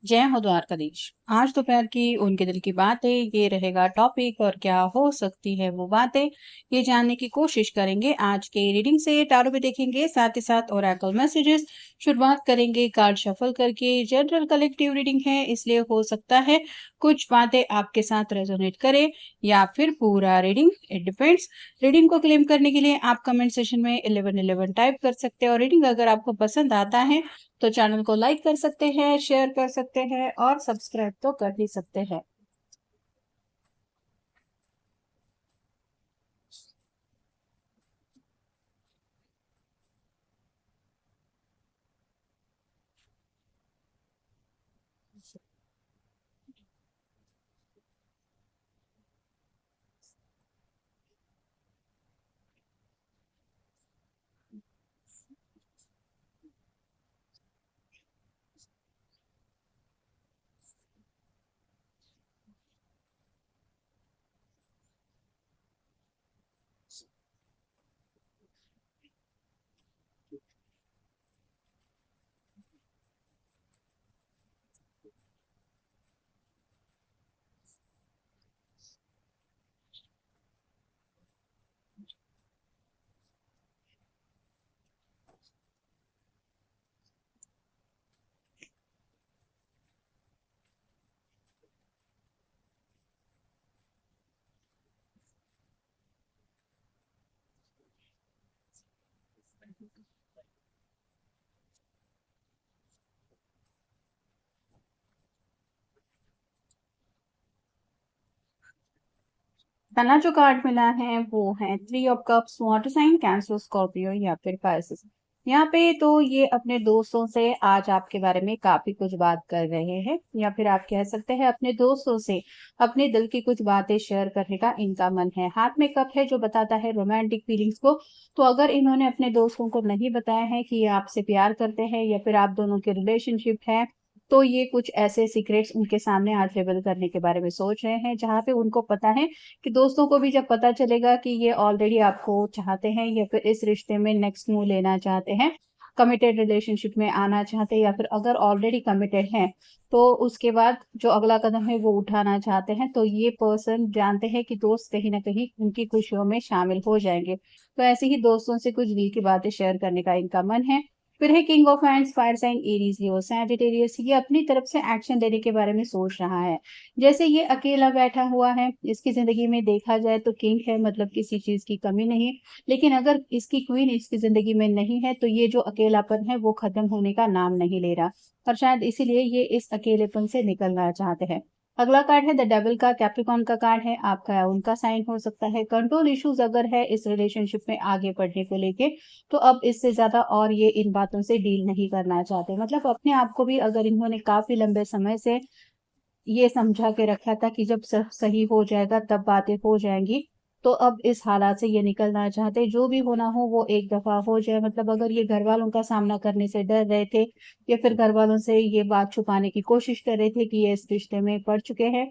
जय हो द्वारकाधीश। आज दोपहर की उनके दिल की बातें ये रहेगा टॉपिक और क्या हो सकती है वो बातें, ये जानने की कोशिश करेंगे। आज के रीडिंग से टारो भी देखेंगे, साथ ही साथ ओरेकल मैसेजेस। शुरुआत करेंगे कार्ड शफल करके। जनरल कलेक्टिव रीडिंग है, इसलिए हो सकता है कुछ बातें आपके साथ रेजोनेट करें या फिर पूरा रीडिंग, इट डिपेंड्स। रीडिंग को क्लेम करने के लिए आप कमेंट सेशन में 1111 टाइप कर सकते हैं और रीडिंग अगर आपको पसंद आता है तो चैनल को लाइक कर सकते हैं, शेयर कर सकते हैं और सब्सक्राइब तो कर ही सकते हैं। पहला जो कार्ड मिला है वो है 3 of cups, water sign Cancer, Scorpio या फिर पाइसेस। यहाँ पे तो ये अपने दोस्तों से आज आपके बारे में काफी कुछ बात कर रहे हैं, या फिर आप कह सकते हैं अपने दोस्तों से अपने दिल की कुछ बातें शेयर करने का इनका मन है। हाथ में कप है जो बताता है रोमांटिक फीलिंग्स को। तो अगर इन्होंने अपने दोस्तों को नहीं बताया है कि ये आपसे प्यार करते हैं या फिर आप दोनों के रिलेशनशिप है, तो ये कुछ ऐसे सीक्रेट्स उनके सामने आज रिवील करने के बारे में सोच रहे हैं, जहाँ पे उनको पता है कि दोस्तों को भी जब पता चलेगा कि ये ऑलरेडी आपको चाहते हैं या फिर इस रिश्ते में नेक्स्ट मूव लेना चाहते हैं, कमिटेड रिलेशनशिप में आना चाहते हैं, या फिर अगर ऑलरेडी कमिटेड हैं तो उसके बाद जो अगला कदम है वो उठाना चाहते हैं, तो ये पर्सन जानते हैं कि दोस्त कहीं ना कहीं उनकी खुशियों में शामिल हो जाएंगे। तो ऐसे ही दोस्तों से कुछ दिल की बातें शेयर करने का इनका मन है। फिर है king of hands, fire sign Aries, Leo, Sagittarius. ये अपनी तरफ से एक्शन लेने के बारे में सोच रहा है। जैसे ये अकेला बैठा हुआ है, इसकी ज़िंदगी में देखा जाए तो किंग है, मतलब किसी चीज़ की कमी नहीं। लेकिन अगर इसकी क्वीन इसकी ज़िंदगी में नहीं है, तो ये जो अकेलापन है वो ख़त्म होने का नाम नहीं ले रहा, और शायद इसीलिए ये इस अकेलेपन से निकलना चाहते हैं। अगला कार्ड है द डेविल का, कैप्रिकॉर्न का कार्ड है, आपका या उनका साइन हो सकता है। कंट्रोल इश्यूज़ अगर है इस रिलेशनशिप में आगे बढ़ने को लेके, तो अब इससे ज़्यादा और ये इन बातों से डील नहीं करना चाहते। मतलब अपने आप को भी अगर इन्होंने काफ़ी लंबे समय से ये समझा के रखा था कि जब सब सही हो जाएगा तब बातें हो जाएँगी, तो अब इस हालात से ये निकलना चाहते हैं। जो भी होना हो वो एक दफ़ा हो जाए। मतलब अगर ये घरवालों का सामना करने से डर रहे थे या फिर घरवालों से ये बात छुपाने की कोशिश कर रहे थे कि ये इस रिश्ते में पड़ चुके हैं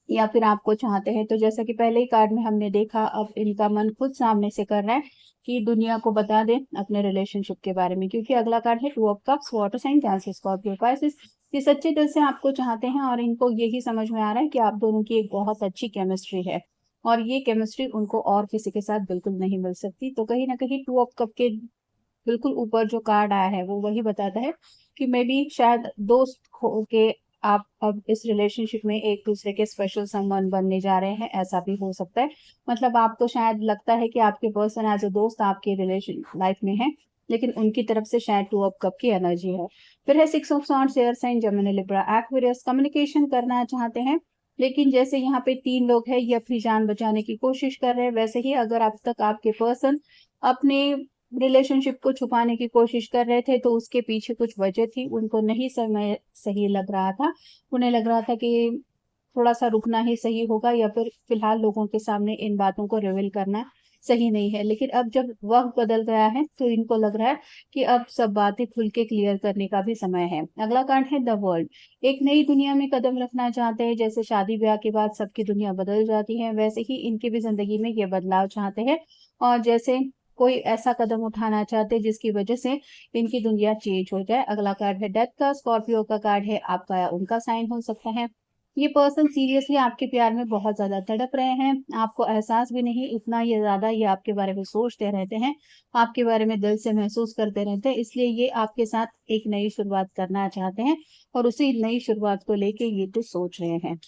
या फिर आपको चाहते हैं, तो जैसा कि पहले ही कार्ड में हमने देखा, अब इनका मन खुद सामने से कर रहा है कि दुनिया को बता दें अपने रिलेशनशिप के बारे में। क्योंकि अगला कार्ड है 2 of cups, water sign Cancer, Scorpio, Pisces. ये सच्चे दिल से आपको चाहते हैं और इनको यही समझ में आ रहा है कि आप दोनों की एक बहुत अच्छी केमिस्ट्री है, और ये केमिस्ट्री उनको और किसी के साथ बिल्कुल नहीं मिल सकती। तो कहीं ना कहीं 2 ऑफ कप के बिल्कुल ऊपर जो कार्ड आया है वो वही बताता है कि मे बी शायद दोस्त हो के आप अब इस रिलेशनशिप में एक दूसरे के स्पेशल समवन बनने जा रहे हैं, ऐसा भी हो सकता है। मतलब आपको शायद लगता है कि आपके पर्सन एज अ दोस्त आपके रिलेशन लाइफ में है, लेकिन उनकी तरफ से शायद 2 ऑफ कप की एनर्जी है। फिर है 6 of swords, air sign, Gemini, Libra, Aquarius. Communication करना चाहते हैं, लेकिन जैसे यहाँ पे 3 लोग हैं, ये अपनी जान बचाने की कोशिश कर रहे हैं, वैसे ही अगर अब तक आपके पर्सन अपने रिलेशनशिप को छुपाने की कोशिश कर रहे थे, तो उसके पीछे कुछ वजह थी। उनको नहीं समय सही लग रहा था। उन्हें लग रहा था कि थोड़ा-सा रुकना ही सही होगा, या फिर फिलहाल लोगों के सामने इन बातों को रिवील करना सही नहीं है। लेकिन अब जब वक़्त बदल गया है, तो इनको लग रहा है कि अब सब बातें खुल के क्लियर करने का भी समय है। अगला कार्ड है द वर्ल्ड। एक नई दुनिया में कदम रखना चाहते हैं। जैसे शादी-ब्याह के बाद सबकी दुनिया बदल जाती है, वैसे ही इनकी भी ज़िंदगी में ये बदलाव चाहते हैं। और जैसे कोई ऐसा कदम उठाना चाहते हैं जिसकी वजह से इनकी दुनिया चेंज हो जाए। अगला कार्ड है डेथ का, स्कॉर्पियो का कार्ड है आपका या उनका साइन हो सकता है। ये पर्सन सीरियसली आपके प्यार में बहुत ज़्यादा तड़प रहे हैं। आपको एहसास भी नहीं, इतना ये ज़्यादा ये आपके बारे में सोचते रहते हैं, आपके बारे में दिल से महसूस करते रहते हैं, इसलिए ये आपके साथ एक नई शुरुआत करना चाहते हैं और उसी नई शुरुआत को लेके ये तो सोच रहे हैं।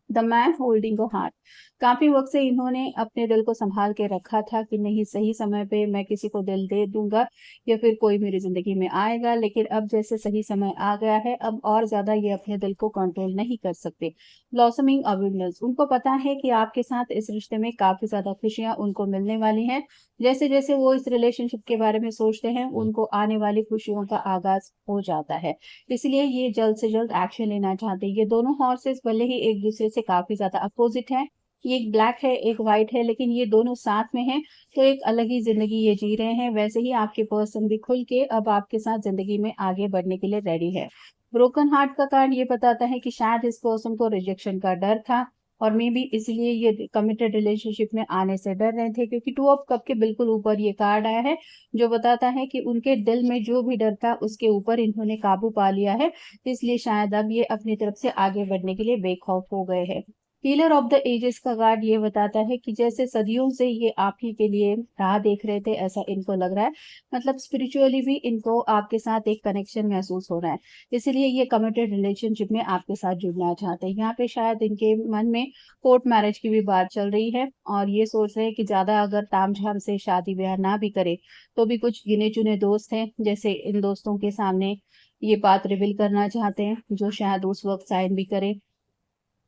The man holding a heart, काफी वक्त से इन्होंने अपने दिल को संभाल के रखा था कि नहीं सही समय पे मैं किसी को दिल दे दूंगा या फिर कोई मेरी जिंदगी में आएगा, लेकिन अब जैसे सही समय आ गया है अब और ज्यादा ये अपने दिल को कंट्रोल नहीं कर सकते। ब्लॉसमिंग अवेयरनेस, उनको पता है कि आपके साथ इस रिश्ते में काफी ज्यादा खुशियां उनको मिलने वाली हैं। जैसे जैसे वो इस रिलेशनशिप के बारे में सोचते हैं उनको आने वाली खुशियों का आगाज हो जाता है, इसलिए ये जल्द से जल्द एक्शन लेना चाहते हैं। ये दोनों हॉर्सेस भले ही एक दूसरे से काफी ज्यादा अपोजिट हैं, ये एक ब्लैक है एक व्हाइट है, लेकिन ये दोनों साथ में हैं तो एक अलग ही जिंदगी ये जी रहे हैं। वैसे ही आपके पर्सन भी खुल के अब आपके साथ जिंदगी में आगे बढ़ने के लिए रेडी है। ब्रोकन हार्ट का कार्ड ये बताता है कि शायद इस पर्सन को रिजेक्शन का डर था और मे बी इसलिए ये कमिटेड रिलेशनशिप में आने से डर रहे थे, क्योंकि टू ऑफ कप के बिल्कुल ऊपर ये कार्ड आया है जो बताता है कि उनके दिल में जो भी डर था उसके ऊपर इन्होंने काबू पा लिया है, इसलिए शायद अब ये अपनी तरफ से आगे बढ़ने के लिए बेखौफ हो गए हैं। हीलर ऑफ द एजेस का कार्ड ये बताता है कि जैसे सदियों से ये आप ही के लिए राह देख रहे थे ऐसा इनको लग रहा है, मतलब स्पिरिचुअली भी इनको आपके साथ एक कनेक्शन महसूस हो रहा है, इसीलिए ये कमिटेड रिलेशनशिप में आपके साथ जुड़ना चाहते हैं। यहाँ पे शायद इनके मन में कोर्ट मैरिज की भी बात चल रही है और ये सोच रहे हैं कि ज्यादा अगर तामझाम से शादी ब्याह ना भी करे तो भी कुछ गिने चुने दोस्त हैं, जैसे इन दोस्तों के सामने ये बात रिवील करना चाहते हैं जो शायद उस वक्त साइन भी करे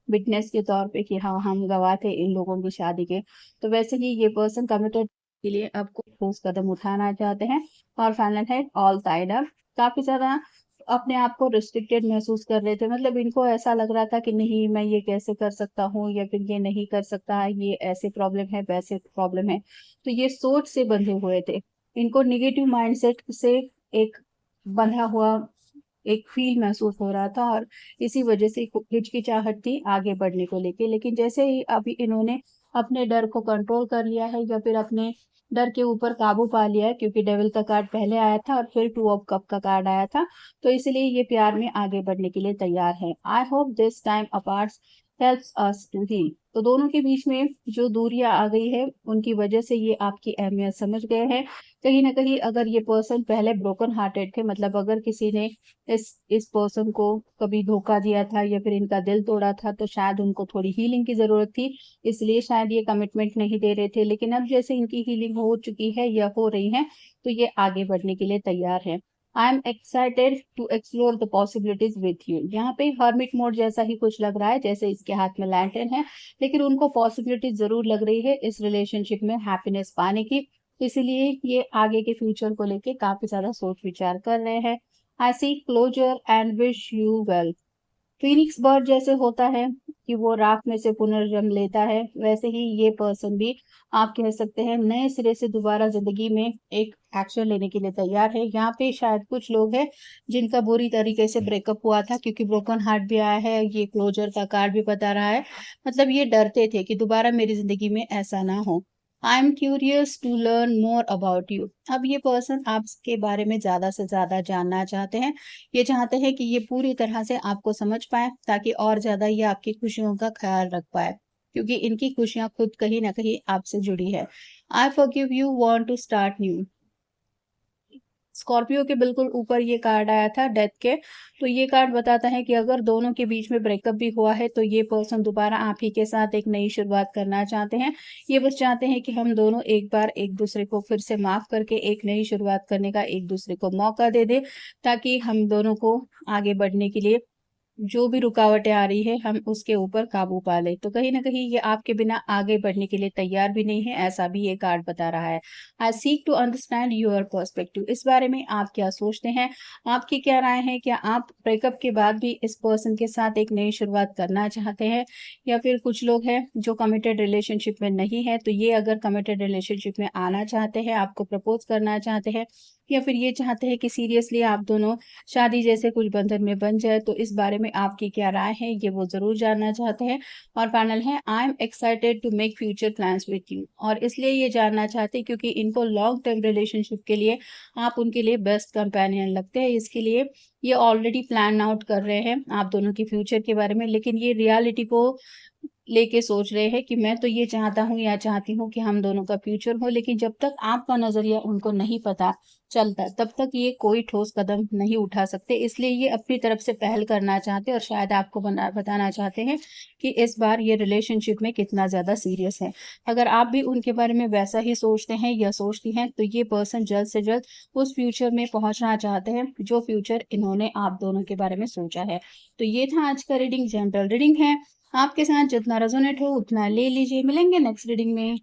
विटनेस के तौर पे कि हाँ हम गवाह थे इन लोगों की शादी के। तो वैसे ही ये पर्सन कमिटेड के लिए आपको ठोस कदम उठाना चाहते हैं। और फाइनल है ऑल टाइड अप, काफी ज्यादा अपने आप को रिस्ट्रिक्टेड महसूस कर रहे थे, मतलब इनको ऐसा लग रहा था कि नहीं मैं ये कैसे कर सकता हूँ या फिर ये नहीं कर सकता, ये ऐसे प्रॉब्लम है वैसे प्रॉब्लम है, तो ये सोच से बंधे हुए थे। इनको निगेटिव माइंडसेट से एक बंधा हुआ एक फील महसूस हो रहा था और इसी वजह से हिचकिचाहट थी आगे बढ़ने को लेके। लेकिन जैसे ही अभी इन्होंने अपने डर को कंट्रोल कर लिया है या फिर अपने डर के ऊपर काबू पा लिया है, क्योंकि डेविल का कार्ड पहले आया था और फिर टू ऑफ कप का कार्ड आया था, तो इसलिए ये प्यार में आगे बढ़ने के लिए तैयार है। I hope this time apart helps us to heal, तो दोनों के बीच में जो दूरियां आ गई है उनकी वजह से ये आपकी अहमियत समझ गए हैं। कहीं ना कहीं अगर ये पर्सन पहले ब्रोकन हार्टेड थे, मतलब अगर किसी ने इस पर्सन को कभी धोखा दिया था या फिर इनका दिल तोड़ा था, तो शायद उनको थोड़ी हीलिंग की जरूरत थी, इसलिए शायद ये कमिटमेंट नहीं दे रहे थे। लेकिन अब जैसे इनकी हीलिंग हो चुकी है या हो रही है तो ये आगे बढ़ने के लिए तैयार है। I am excited to explore the possibilities with you, यहाँ पे हर्मिट मोड जैसा ही कुछ लग रहा है, जैसे इसके हाथ में लैंटर्न है, लेकिन उनको पॉसिबिलिटीज जरूर लग रही है इस रिलेशनशिप में हैप्पीनेस पाने की, इसलिए ये आगे के फ्यूचर को लेके काफी ज्यादा सोच विचार कर रहे हैं। I see closure and wish you well, phoenix bird जैसे होता है कि वो राख में से पुनर्जन्म लेता है, वैसे ही ये पर्सन भी आप कह सकते हैं नए सिरे से दोबारा जिंदगी में एक एक्शन लेने के लिए तैयार है। यहाँ पे शायद कुछ लोग हैं जिनका बुरी तरीके से ब्रेकअप हुआ था, क्योंकि ब्रोकन हार्ट भी आया है, ये क्लोजर का कार्ड भी बता रहा है, मतलब ये डरते थे कि दोबारा मेरी जिंदगी में ऐसा ना हो। I am curious to learn more about you, अब ये पर्सन आपके बारे में ज्यादा से ज्यादा जानना चाहते हैं, ये चाहते हैं कि ये पूरी तरह से आपको समझ पाए ताकि और ज्यादा ये आपकी खुशियों का ख्याल रख पाए, क्योंकि इनकी खुशियां खुद कहीं ना कहीं आपसे जुड़ी है। I forgive you want to start new, Scorpio के बिल्कुल ऊपर ये कार्ड आया था डेथ के, तो ये कार्ड बताता है कि अगर दोनों के बीच में ब्रेकअप भी हुआ है तो ये पर्सन दोबारा आप ही के साथ एक नई शुरुआत करना चाहते हैं। ये बस चाहते हैं कि हम दोनों एक बार एक दूसरे को फिर से माफ करके एक नई शुरुआत करने का एक दूसरे को मौका दे दे, ताकि हम दोनों को आगे बढ़ने के लिए जो भी रुकावटें आ रही है हम उसके ऊपर काबू पा ले। तो कहीं ना कहीं ये आपके बिना आगे बढ़ने के लिए तैयार भी नहीं है, ऐसा भी ये कार्ड बता रहा है। I seek to understand your perspective, इस बारे में आप क्या सोचते हैं, आपकी क्या राय है, क्या आप ब्रेकअप के बाद भी इस पर्सन के साथ एक नई शुरुआत करना चाहते हैं, या फिर कुछ लोग हैं जो कमिटेड रिलेशनशिप में नहीं है, तो ये अगर कमिटेड रिलेशनशिप में आना चाहते हैं आपको प्रपोज करना चाहते हैं या फिर ये चाहते हैं कि सीरियसली आप दोनों शादी जैसे कुछ बंधन में बन जाए, तो इस बारे में आपकी क्या राय है, ये वो ज़रूर जानना चाहते हैं। और फाइनल है, I am excited to make future plans with you, और इसलिए ये जानना चाहते हैं क्योंकि इनको लॉन्ग टर्म रिलेशनशिप के लिए आप उनके लिए बेस्ट कंपेनियन लगते हैं। इसके लिए ये ऑलरेडी प्लान आउट कर रहे हैं आप दोनों के फ्यूचर के बारे में, लेकिन ये रियलिटी को लेके सोच रहे हैं कि मैं तो ये चाहता हूँ या चाहती हूँ कि हम दोनों का फ्यूचर हो, लेकिन जब तक आपका नज़रिया उनको नहीं पता चलता, तब तक ये कोई ठोस कदम नहीं उठा सकते। इसलिए ये अपनी तरफ से पहल करना चाहते हैं और शायद आपको बताना चाहते हैं कि इस बार ये रिलेशनशिप में कितना ज़्यादा सीरियस है। अगर आप भी उनके बारे में वैसा ही सोचते हैं या सोचती हैं, तो ये पर्सन जल्द से जल्द उस फ्यूचर में पहुंचना चाहते हैं जो फ्यूचर इन्होंने आप दोनों के बारे में सोचा है। तो ये था आज का रीडिंग, जनरल रीडिंग है। आपके साथ जितना रेजोनेट हो उतना ले लीजिए। मिलेंगे नेक्स्ट रीडिंग में।